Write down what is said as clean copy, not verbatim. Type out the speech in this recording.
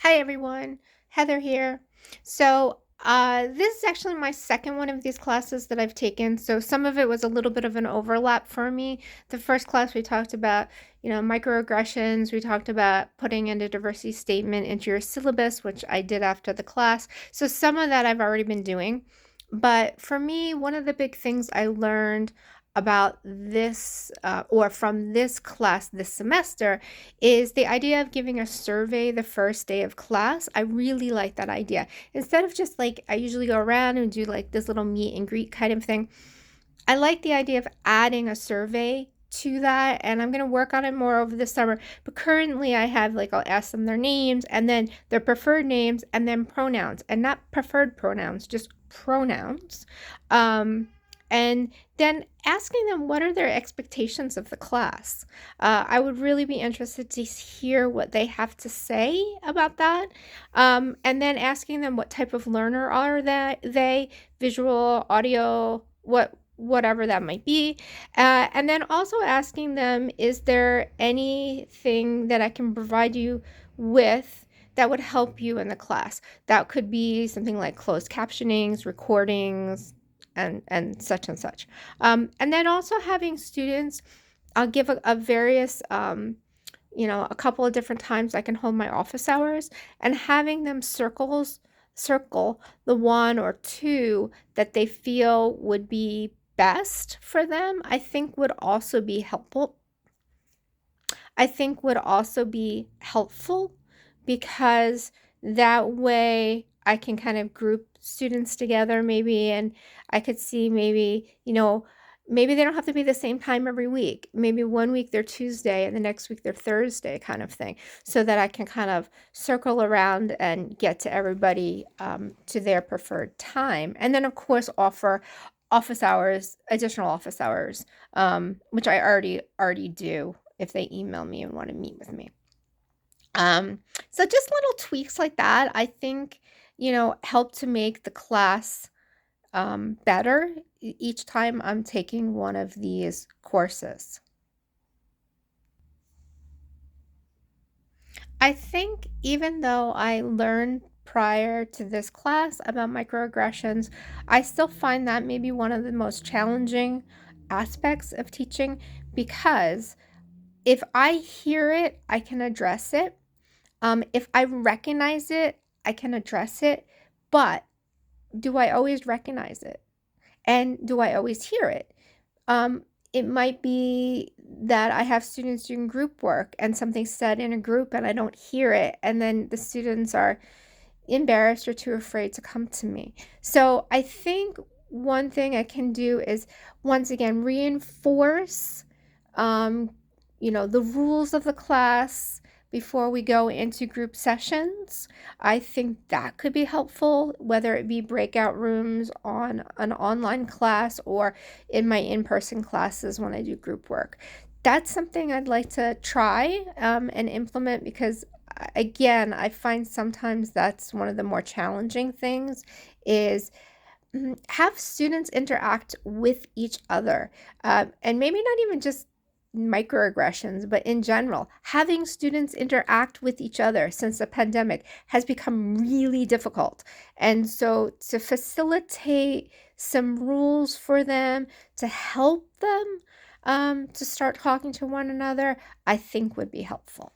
Hi everyone, Heather here. This is actually my second one of these classes that I've taken. So some of it was a little bit of an overlap for me. The first class we talked about, microaggressions. We talked about putting in a diversity statement into your syllabus, which I did after the class. So some of that I've already been doing. But for me, one of the big things I learned about this or from this class this semester is the idea of giving a survey the first day of class. I really like that idea. Instead of just like I usually go around and do like this little meet and greet kind of thing, I like the idea of adding a survey to that, and I'm going to work on it more over the summer. But currently I have like I'll ask them their names and then their preferred names and then pronouns, and not preferred pronouns, just pronouns. Um and then asking them what are their expectations of the class. I would really be interested to hear what they have to say about that. And then asking them what type of learner are they, visual, audio, whatever that might be. And then also asking them, is there anything that I can provide you with that would help you in the class? That could be something like closed captionings, recordings, and such and such. And then also having students, I'll give a various, a couple of different times I can hold my office hours, and having them circle the one or two that they feel would be best for them, I think would also be helpful. Because that way I can kind of group students together maybe, and I could see maybe they don't have to be the same time every week. Maybe one week they're Tuesday and the next week they're Thursday kind of thing, so that I can kind of circle around and get to everybody to their preferred time. And then of course offer additional office hours, which I already do if they email me and want to meet with me. So just little tweaks like that, I think, help to make the class better each time I'm taking one of these courses. I think even though I learned prior to this class about microaggressions, I still find that maybe one of the most challenging aspects of teaching, because if I hear it, I can address it. If I recognize it, I can address it, but do I always recognize it? And do I always hear it? It might be that I have students doing group work and something's said in a group and I don't hear it, and then the students are embarrassed or too afraid to come to me. So I think one thing I can do is, once again, reinforce um, the rules of the class before we go into group sessions. I think that could be helpful, whether it be breakout rooms on an online class or in my in-person classes when I do group work. That's something I'd like to try and implement, because again, I find sometimes that's one of the more challenging things is have students interact with each other, and maybe not even just microaggressions, but in general, having students interact with each other since the pandemic has become really difficult. And so to facilitate some rules for them to help them to start talking to one another, I think would be helpful.